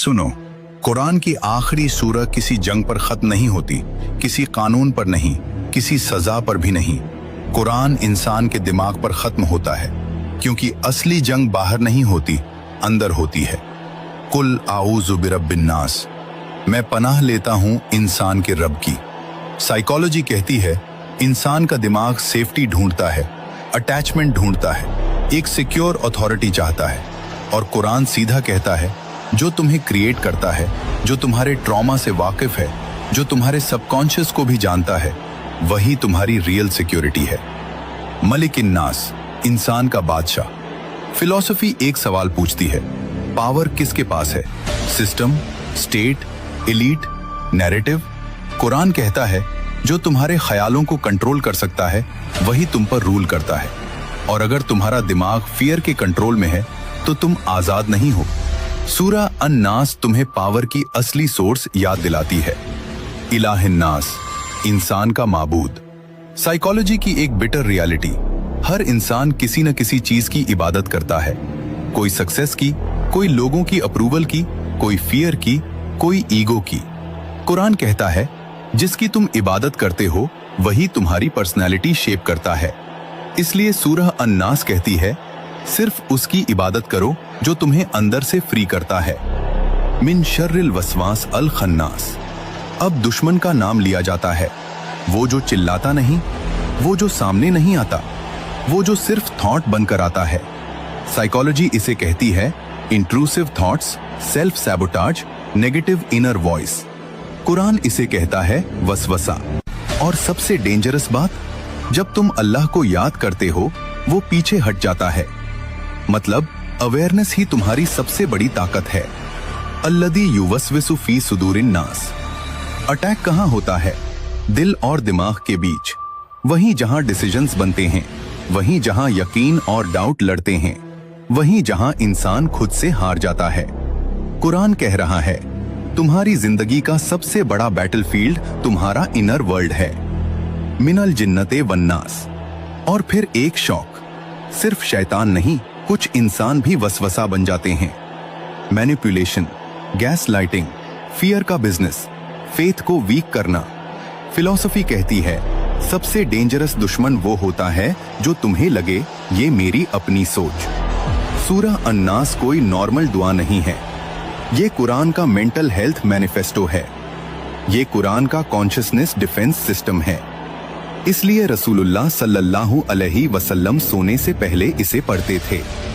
सुनो, कुरान की आखिरी सूरह किसी जंग पर खत्म नहीं होती, किसी कानून पर नहीं, किसी सजा पर भी नहीं। कुरान इंसान के दिमाग पर खत्म होता है, क्योंकि असली जंग बाहर नहीं होती, अंदर होती है। कुल आऊज़ु बिरब्बिन नास, मैं पनाह लेता हूं इंसान के रब की। साइकोलॉजी कहती है इंसान का दिमाग सेफ्टी ढूंढता है, अटैचमेंट ढूंढता है, एक सिक्योर अथॉरिटी चाहता है। और कुरान सीधा कहता है जो तुम्हें क्रिएट करता है, जो तुम्हारे ट्रॉमा से वाकिफ है, जो तुम्हारे सबकॉन्शियस को भी जानता है, वही तुम्हारी रियल सिक्योरिटी है। मलिक नास, इंसान का बादशाह। फिलॉसफी एक सवाल पूछती है, पावर किसके पास है? System, state, elite, narrative? Quran कहता है जो तुम्हारे ख्यालों को कंट्रोल कर सकता है वही तुम पर रूल करता है। और अगर तुम्हारा दिमाग फियर के कंट्रोल में है तो तुम आजाद नहीं हो। सूरह अन-नास तुम्हें पावर की असली सोर्स याद दिलाती है। इलाहिन-नास, इंसान का माबूद। साइकोलॉजी की एक बिटर रियलिटी, हर इंसान किसी न किसी चीज की इबादत करता है। कोई सक्सेस की, कोई लोगों की अप्रूवल की, कोई फियर की, कोई ईगो की। कुरान कहता है जिसकी तुम इबादत करते हो वही तुम्हारी पर्सनैलिटी शेप करता है। इसलिए सूरह अन-नास कहती है सिर्फ उसकी इबादत करो जो तुम्हें अंदर से फ्री करता है। मिन शर्रिल वसवास अल खन्नास। अब दुश्मन का नाम लिया जाता है, वो जो चिल्लाता नहीं, वो जो सामने नहीं आता, वो जो सिर्फ थॉट बनकर आता है। साइकोलॉजी इसे कहती है intrusive thoughts, self sabotage, negative inner voice. Quran इसे कहता है वसवसा। और सबसे डेंजरस बात, जब तुम अल्लाह को याद करते हो वो पीछे हट जाता है। मतलब अवेयरनेस ही तुम्हारी सबसे बड़ी ताकत है। अल्लदी युवस्विसु फी सुदूरिन नास। अटैक कहाँ होता है? दिल और दिमाग के बीच, वहीं जहां डिसीजंस बनते हैं, वहीं जहां यकीन और डाउट लड़ते हैं, वहीं जहां इंसान खुद से हार जाता है। कुरान कह रहा है तुम्हारी जिंदगी का सबसे बड़ा बैटलफील्ड तुम्हारा इनर वर्ल्ड है। मिनल जिन्नते वन्नास। और फिर एक शौक, सिर्फ शैतान नहीं, कुछ इंसान भी वसवसा बन जाते हैं। मैनिपुलेशन, गैस लाइटिंग, फियर का बिजनेस, फेथ को वीक करना। फिलॉसफी कहती है सबसे डेंजरस दुश्मन वो होता है जो तुम्हें लगे ये मेरी अपनी सोच। सूरह अन-नास कोई नॉर्मल दुआ नहीं है, ये कुरान का मेंटल हेल्थ मैनिफेस्टो है। ये कुरान का कॉन्शियसनेस डिफेंस सिस्टम है। इसलिए रसूलुल्लाह सल्लल्लाहु अलैहि वसल्लम सोने से पहले इसे पढ़ते थे।